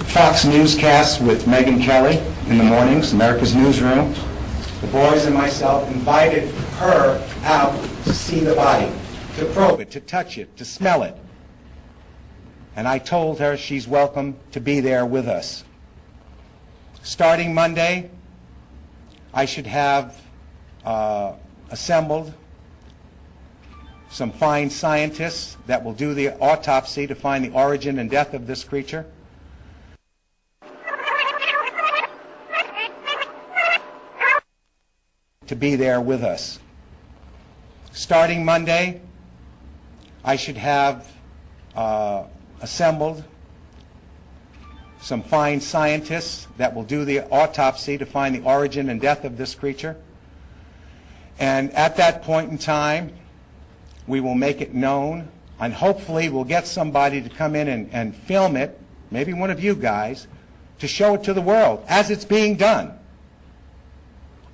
Fox newscasts with Megyn Kelly in the mornings, America's Newsroom. The boys and myself invited her out to see the body, to probe it, to touch it, to smell it. And I told her she's welcome to be there with us. Starting Monday, I should have assembled some fine scientists that will do the autopsy to find the origin and death of this creature. To be there with us. Starting Monday, I should have assembled some fine scientists that will do the autopsy to find the origin and death of this creature. And at that point in time, we will make it known, and hopefully we'll get somebody to come in and film it, maybe one of you guys, to show it to the world as it's being done.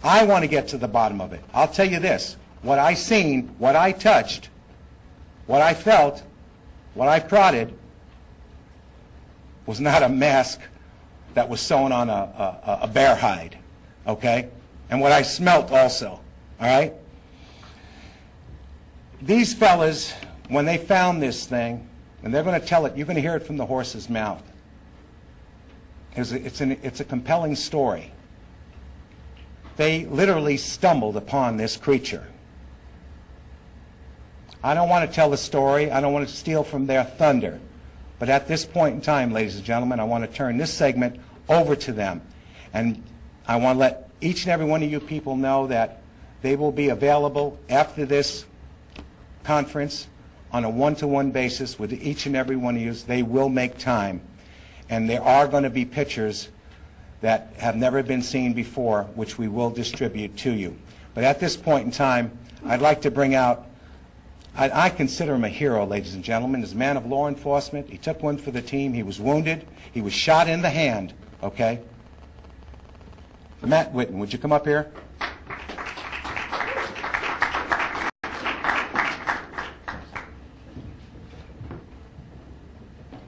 I want to get to the bottom of it. I'll tell you this, what I seen, what I touched, what I felt, what I prodded, was not a mask that was sewn on a bear hide, okay? And what I smelt also, all right? These fellas, when they found this thing, and they're going to tell it, you're going to hear it from the horse's mouth. It's a compelling story. They literally stumbled upon this creature. I don't want to tell the story. I don't want to steal from their thunder. But at this point in time, ladies and gentlemen, I want to turn this segment over to them. And I want to let each and every one of you people know that they will be available after this conference on a one-to-one basis with each and every one of you. They will make time. And there are going to be pictures that have never been seen before, which we will distribute to you. But at this point in time, I'd like to bring out, I consider him a hero, ladies and gentlemen. He's a man of law enforcement. He took one for the team. He was wounded. He was shot in the hand, okay? Matt Whitten, would you come up here?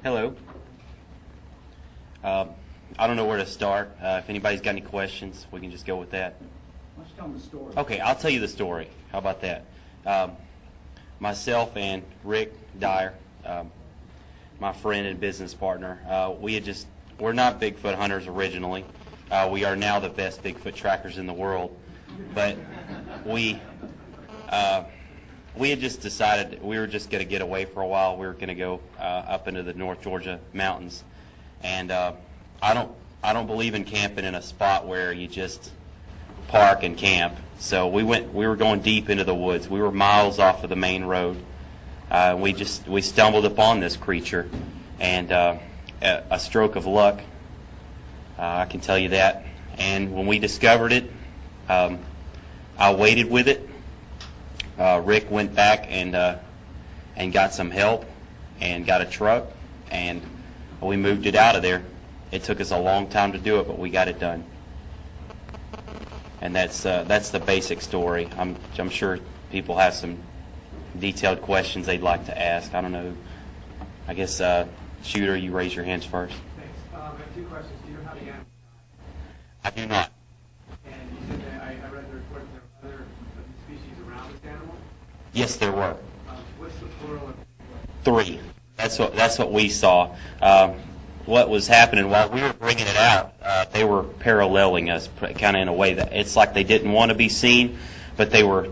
Hello. I don't know where to start. If anybody's got any questions, we can just go with that. Why don't you tell them the story? Okay, I'll tell you the story. How about that? Myself and Rick Dyer, my friend and business partner, we're not Bigfoot hunters originally. We are now the best Bigfoot trackers in the world. But we had just decided we were just going to get away for a while. We were going to go up into the North Georgia mountains. And I don't believe in camping in a spot where you just park and camp. So we were going deep into the woods. We were miles off of the main road. We stumbled upon this creature, and a stroke of luck, I can tell you that. And when we discovered it, I waited with it. Rick went back and got some help and got a truck, and we moved it out of there. It took us a long time to do it, but we got it done. And that's the basic story. I'm sure people have some detailed questions they'd like to ask. I don't know. I guess, Shooter, you raise your hands first. Thanks. I have two questions. Do you know how the animal died? I do not. And you said that I read the report that there were other species around this animal? Yes, there were. What's the plural of? 3. That's what we saw. What was happening while we were bringing it out, they were paralleling us, kind of in a way that it's like they didn't want to be seen, but we were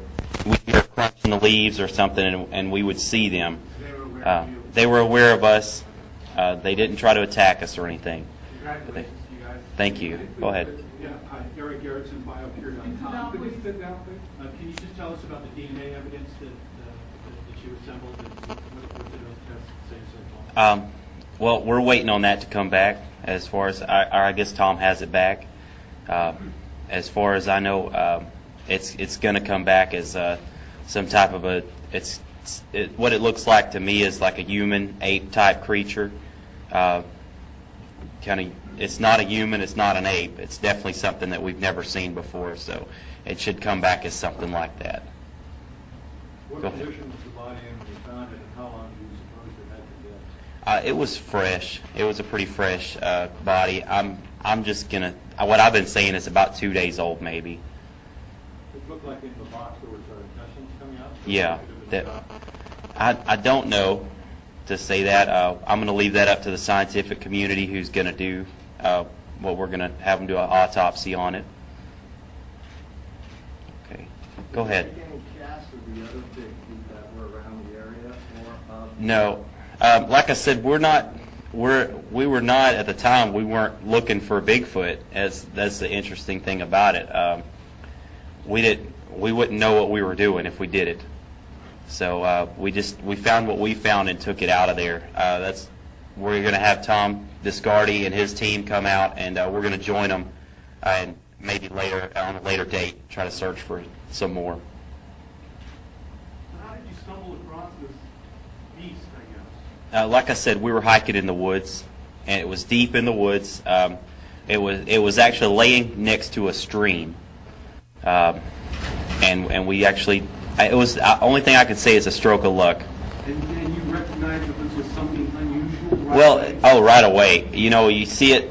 crunching the leaves or something, and we would see them. They were aware of us. They didn't try to attack us or anything. Congratulations to you guys. Thank you. Go ahead. Yeah, Eric Garrettson, BioPure.com. Can you just tell us about the DNA evidence that you assembled and what did those tests say so far? Well, we're waiting on that to come back. As far as I guess Tom has it back. As far as I know, it's going to come back as some type of what it looks like to me is like a human ape type creature. It's not a human, it's not an ape. It's definitely something that we've never seen before. So it should come back as something like that. What condition was the body in when you found it, and how long do you suppose it had been dead? It was fresh. It was a pretty fresh body. I'm just gonna. What I've been saying is about 2 days old, maybe. It looked like in the box there was intestines coming out. Yeah. I don't know to say that. I'm going to leave that up to the scientific community, who's going to do what we're going to have them do an autopsy on it. Okay. Go ahead. Did you take any casts of the other Bigfoot that were around the area? Or, No. Like I said, we were not at the time. We weren't looking for Bigfoot. That's the interesting thing about it. We wouldn't know what we were doing if we did it. So we found what we found and took it out of there. We're going to have Tom Discardi and his team come out, and we're going to join them, and maybe later on a later date try to search for some more. How did you stumble across this beast, I guess? Like I said, we were hiking in the woods, and it was deep in the woods. It was actually laying next to a stream, and we actually. It was the only thing I could say is a stroke of luck. And you recognized that this was something unusual right away? Right away. You know, you see it.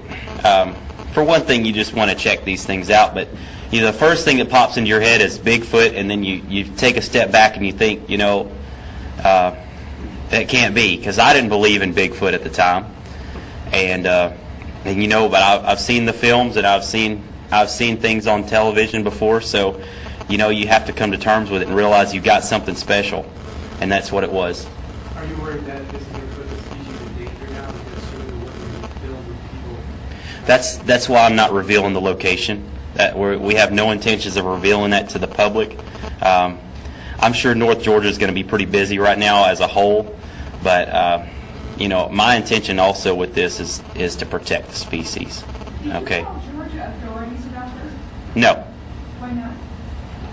For one thing, you just want to check these things out. But the first thing that pops into your head is Bigfoot, and then you take a step back and you think, that can't be, because I didn't believe in Bigfoot at the time. But I've seen the films, and I've seen things on television before, so. You have to come to terms with it and realize you've got something special, and that's what it was. Are you worried that this is going to put the species in danger now because soon the weapons will be filled with people? That's why I'm not revealing the location. We have no intentions of revealing that to the public. I'm sure North Georgia is going to be pretty busy right now as a whole, but my intention also with this is to protect the species. Okay. Did you tell Georgia authorities about this? No. Why not?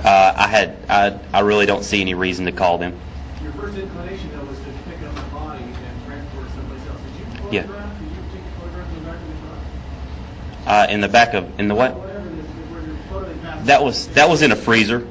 I really don't see any reason to call them. Your first inclination, though, was to pick up the body and transport it someplace else. Did you photograph? Did you take photographs in the back of the truck? In the what? Whatever this is, where your photo is passed. That was in a freezer.